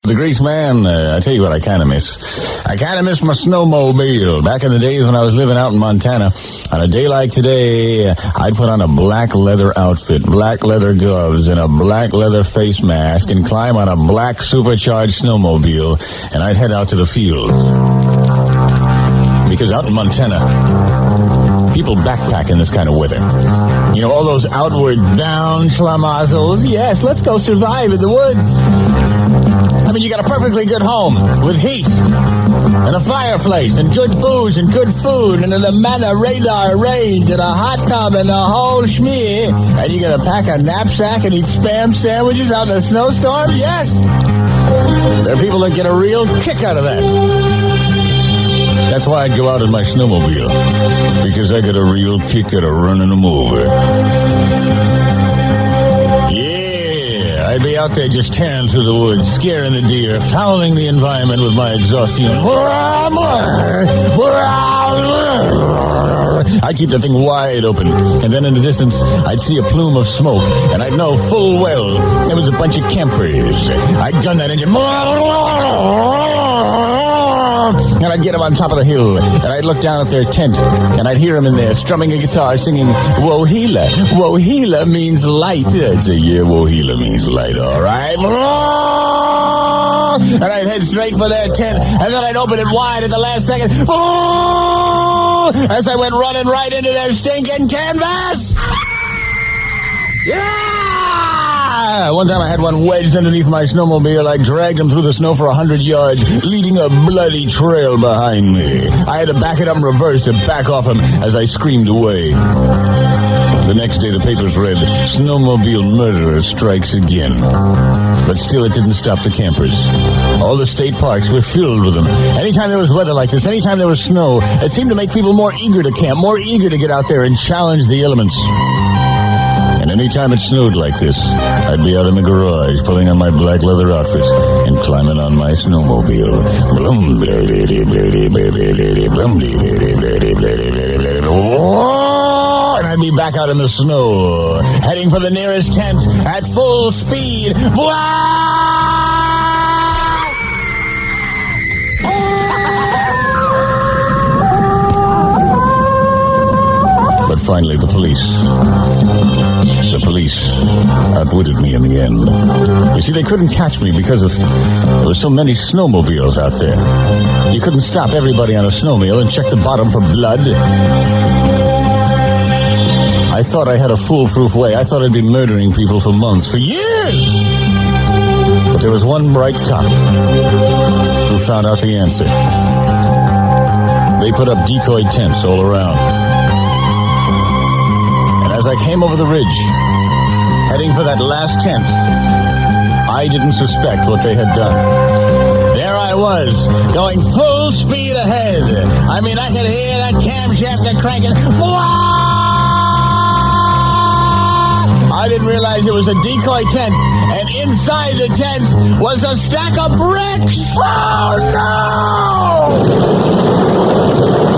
The Greaseman, I tell you what I kind of miss. I kind of miss my snowmobile. Back in the days when I was living out in Montana, on a day like today, I'd put on a black leather outfit, black leather gloves, and a black leather face mask, and climb on a black supercharged snowmobile, and I'd head out to the fields. Because out in Montana, people backpack in this kind of weather. You know, all those outward bound schlamazzles. Yes, let's go survive in the woods. I mean, you got a perfectly good home with heat and a fireplace and good booze and good food and an Amana radar range and a hot tub and a whole schmear. And you got to pack a knapsack and eat Spam sandwiches out in a snowstorm? Yes. There are people that get a real kick out of that. That's why I'd go out in my snowmobile, because I get a real kick out of running them over. Yeah, I'd be out there just tearing through the woods, scaring the deer, fouling the environment with my exhaust fumes. I'd keep the thing wide open, and then in the distance, I'd see a plume of smoke, and I'd know full well it was a bunch of campers. I'd gun that engine, and I'd get them on top of the hill, and I'd look down at their tent, and I'd hear them in there strumming a guitar, singing, Wohila. Wohila means light. I'd say, yeah, Wohila means light, all right. And I'd head straight for their tent, and then I'd open it wide at the last second, as I went running right into their stinking canvas. Yeah! One time I had one wedged underneath my snowmobile. I dragged him through the snow for 100 yards, leaving a bloody trail behind me. I had to back it up in reverse to back off him as I screamed away. The next day the papers read, Snowmobile murderer strikes again. But still it didn't stop the campers. All the state parks were filled with them. Anytime there was weather like this, anytime there was snow, it seemed to make people more eager to camp, more eager to get out there and challenge the elements. And anytime it snowed like this, I'd be out in the garage pulling on my black leather outfit and climbing on my snowmobile. And I'd be back out in the snow, heading for the nearest tent at full speed. But finally, the police outwitted me in the end. You see, they couldn't catch me because there were so many snowmobiles out there. You couldn't stop everybody on a snowmobile and check the bottom for blood. I thought I had a foolproof way. I thought I'd been murdering people for months, for years. But there was one bright cop who found out the answer. They put up decoy tents all around. As I came over the ridge, heading for that last tent, I didn't suspect what they had done. There I was, going full speed ahead. I mean, I could hear that camshaft cranking. I didn't realize it was a decoy tent, and inside the tent was a stack of bricks. Oh, no!